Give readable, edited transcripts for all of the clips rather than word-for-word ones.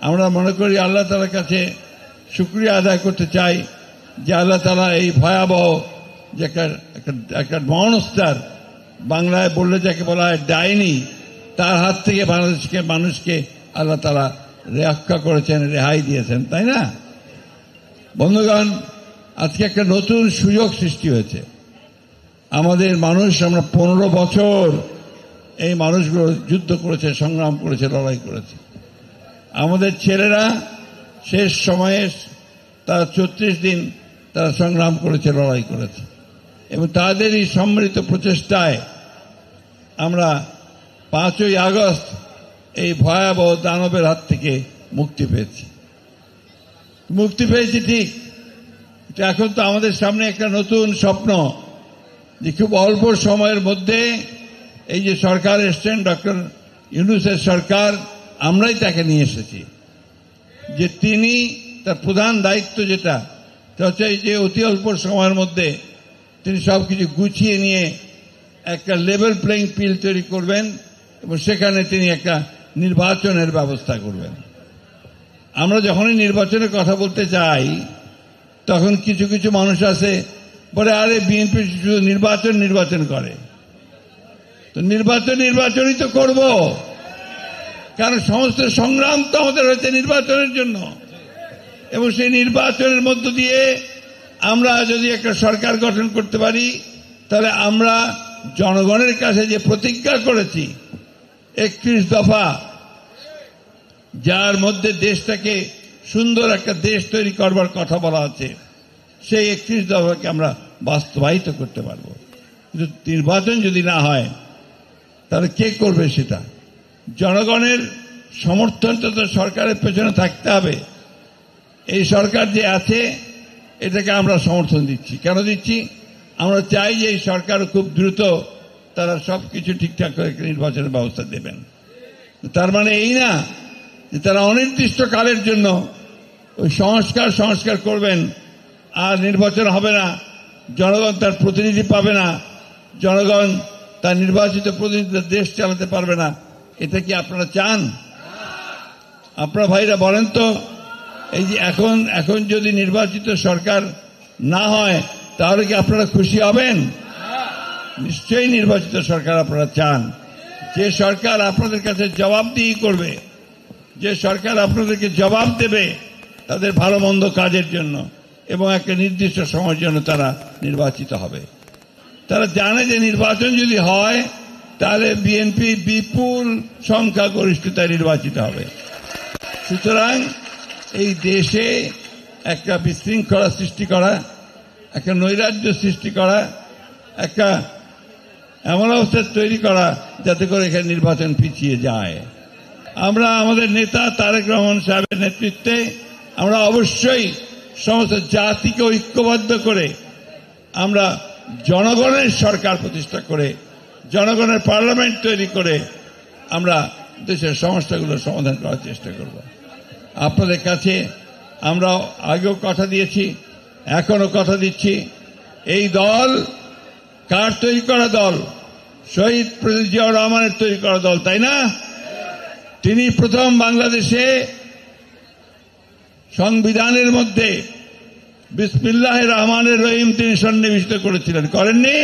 আমরা মনে করি আল্লাহ তাআলার কাছে শুকরিয়া আদায় করতে চাই যে আল্লাহ তাআলা এই ভয়াবহ যে একটা মনস্টার, বাংলায় বললে যাকে বলা হয় ডাইনি, তার হাত থেকে বাংলাদেশকে মানুষকে আল্লাহ তাআলা রক্ষা করেছেন, রেহাই দিয়েছেন, তাই না? বন্ধুগণ, আজকে একটা নতুন সুযোগ সৃষ্টি হয়েছে। আমাদের মানুষ, আমরা 15 বছর এই মানুষগুলো যুদ্ধ করেছে, সংগ্রাম করেছে, লড়াই করেছে। আমাদের ছেলেরা শেষ সময়ে তারা 34 দিন তারা সংগ্রাম করেছে, লড়াই করেছে, এবং তাদেরই সম্মিলিত প্রচেষ্টায় আমরা 5ই আগস্ট এই ভয়াবহ দানবের হাত থেকে মুক্তি পেয়েছি। ঠিক, এখন তো আমাদের সামনে একটা নতুন স্বপ্ন যে খুব অল্প সময়ের মধ্যে এই যে সরকার এসছেন, ডক্টর ইউনূসের সরকার, আমরাই তাকে নিয়ে এসেছি, যে তিনি তার প্রধান দায়িত্ব যেটা হচ্ছে এই যে অতি অল্প সময়ের মধ্যে তিনি সবকিছু গুছিয়ে নিয়ে একটা লেভেল প্লেইং ফিল্ড তৈরি করবেন এবং সেখানে তিনি একটা নির্বাচনের ব্যবস্থা করবেন। আমরা যখনই নির্বাচনের কথা বলতে চাই তখন কিছু কিছু মানুষ আছে বলে, আরে বিএনপি শুধু নির্বাচন করে। তো নির্বাচনই তো করব, কারণ সমস্ত সংগ্রাম তো আমাদের হয়েছে নির্বাচনের জন্য, এবং সেই নির্বাচনের মধ্য দিয়ে আমরা যদি একটা সরকার গঠন করতে পারি, তাহলে আমরা জনগণের কাছে যে প্রতিজ্ঞা করেছি 31 দফা, যার মধ্যে দেশটাকে সুন্দর একটা দেশ তৈরি করবার কথা বলা আছে, সেই 31 দফাকে আমরা বাস্তবায়িত করতে পারব। কিন্তু নির্বাচন যদি না হয় তাহলে কে করবে সেটা? জনগণের সমর্থন তো সরকারের পেছনে থাকতে হবে। এই সরকার যে আছে এটাকে আমরা সমর্থন দিচ্ছি। কেন দিচ্ছি? আমরা চাই যে এই সরকার খুব দ্রুত তারা সবকিছু ঠিকঠাক করে নির্বাচনের ব্যবস্থা দেবেন। তার মানে এই না যে তারা অনির্দিষ্ট কালের জন্য ওই সংস্কার করবেন আর নির্বাচন হবে না, জনগণ তার প্রতিনিধি পাবে না, জনগণ তার নির্বাচিত প্রতিনিধি দেশ চালাতে পারবে না। এটা কি আপনারা চান? আপনারা ভাইরা বলেন তো, এই যে এখন যদি নির্বাচিত সরকার না হয় তাহলে কি আপনারা খুশি হবেন? নিশ্চয়ই নির্বাচিত সরকার আপনারা চান, যে সরকার আপনাদের কাছে জবাবদিহি করবে, যে সরকার আপনাদেরকে জবাব দেবে তাদের ভালো মন্দ কাজের জন্য, এবং একটা নির্দিষ্ট সময়ের জন্য তারা নির্বাচিত হবে। তারা জানে যে নির্বাচন যদি হয় তাহলে বিএনপি বিপুল সংখ্যাগরিষ্ঠতায় নির্বাচিত হবে। সুতরাং এই দেশে একটা বিশৃঙ্খলা সৃষ্টি করা, একটা নৈরাজ্য সৃষ্টি করা, একটা এমন অবস্থা তৈরি করা যাতে করে এখানে নির্বাচন পিছিয়ে যায়, আমরা আমাদের নেতা তারেক রহমান সাহেবের নেতৃত্বে আমরা অবশ্যই সমস্ত জাতিকে ঐক্যবদ্ধ করে আমরা জনগণের সরকার প্রতিষ্ঠা করে, জনগণের পার্লামেন্ট তৈরি করে আমরা দেশের সমস্যাগুলো সমাধান করার চেষ্টা করব। আপনাদের কাছে আমরা আগেও কথা দিয়েছি, এখনো কথা দিচ্ছি, এই দল কার তৈরি করা দল? শহীদ প্রেসিডেন্ট জিয়াউর রহমানের তৈরি করা দল, তাই না? তিনি প্রথম বাংলাদেশে সংবিধানের মধ্যে বিসমিল্লাহির রহমানির রহিম তিনি সন্নিবেশিত করেছিলেন, করেননি?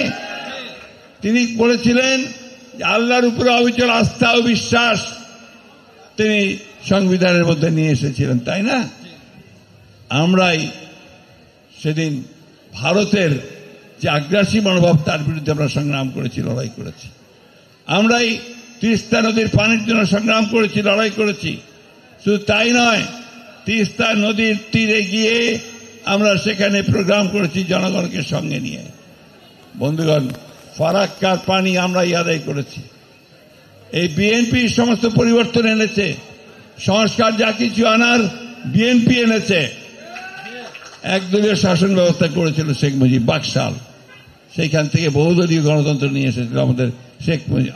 তিনি বলেছিলেন যে আল্লাহর উপরে অবিচল আস্থা ও বিশ্বাস তিনি সংবিধানের মধ্যে নিয়ে এসেছিলেন, তাই না? আমরাই সেদিন ভারতের যে আগ্রাসী মনোভাব তার বিরুদ্ধে আমরা সংগ্রাম করেছি, লড়াই করেছি। আমরাই তিস্তা নদীর পানির জন্য সংগ্রাম করেছি, লড়াই করেছি। শুধু তাই নয়, তিস্তা নদীর তীরে গিয়ে আমরা সেখানে প্রোগ্রাম করেছি জনগণকে সঙ্গে নিয়ে। বন্ধুগণ, ফারাক্কার পানি আমরাই আদায় করেছি। এই বিএনপি সমস্ত পরিবর্তন এনেছে, সংস্কার যা কিছু আনার বিএনপি এনেছে। একদলীয় শাসন ব্যবস্থা করেছিল শেখ মুজিব, বাকশাল, সেইখান থেকে বহুদলীয় গণতন্ত্র নিয়ে এসেছিল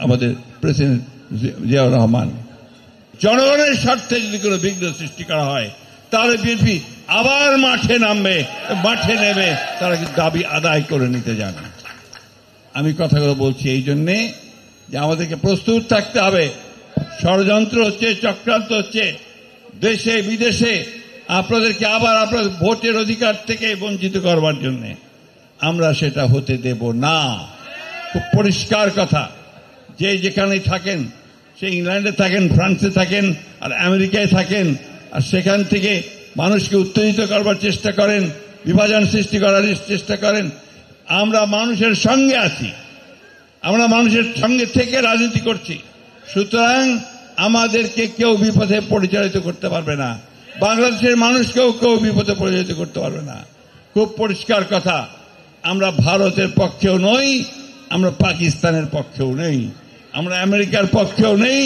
আমাদের প্রেসিডেন্ট জিয়াউর রহমান। জনগণের স্বার্থে যদি কোনো বিঘ্ন সৃষ্টি করা হয় তাহলে বিএনপি আবার মাঠে নামবে, মাঠে নেমে তারা দাবি আদায় করে নিতে জানে। আমি কথাগুলো বলছি এই জন্যে যে আমাদেরকে প্রস্তুত থাকতে হবে। ষড়যন্ত্র হচ্ছে, চক্রান্ত হচ্ছে, দেশে বিদেশে আপনাদেরকে আবার আপনাদের ভোটের অধিকার থেকে বঞ্চিত করবার জন্য আমরা সেটা হতে দেব না। খুব পরিষ্কার কথা, যে যেখানেই থাকেন, সে ইংল্যান্ডে থাকেন, ফ্রান্সে থাকেন, আর আমেরিকায় থাকেন, আর সেখান থেকে মানুষকে উত্তেজিত করবার চেষ্টা করেন, বিভাজন সৃষ্টি করার চেষ্টা করেন, আমরা মানুষের সঙ্গে আছি, আমরা মানুষের সঙ্গে থেকে রাজনীতি করছি। সুতরাং আমাদেরকে কেউ বিপথে পরিচালিত করতে পারবে না, বাংলাদেশের মানুষকেও কেউ বিপথে পরিচালিত করতে পারবে না। খুব পরিষ্কার কথা, আমরা ভারতের পক্ষেও নই, আমরা পাকিস্তানের পক্ষেও নেই, আমরা আমেরিকার পক্ষেও নেই,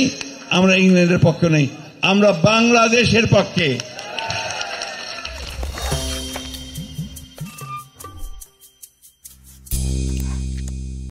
আমরা ইংল্যান্ডের পক্ষেও নেই, আমরা বাংলাদেশের পক্ষে।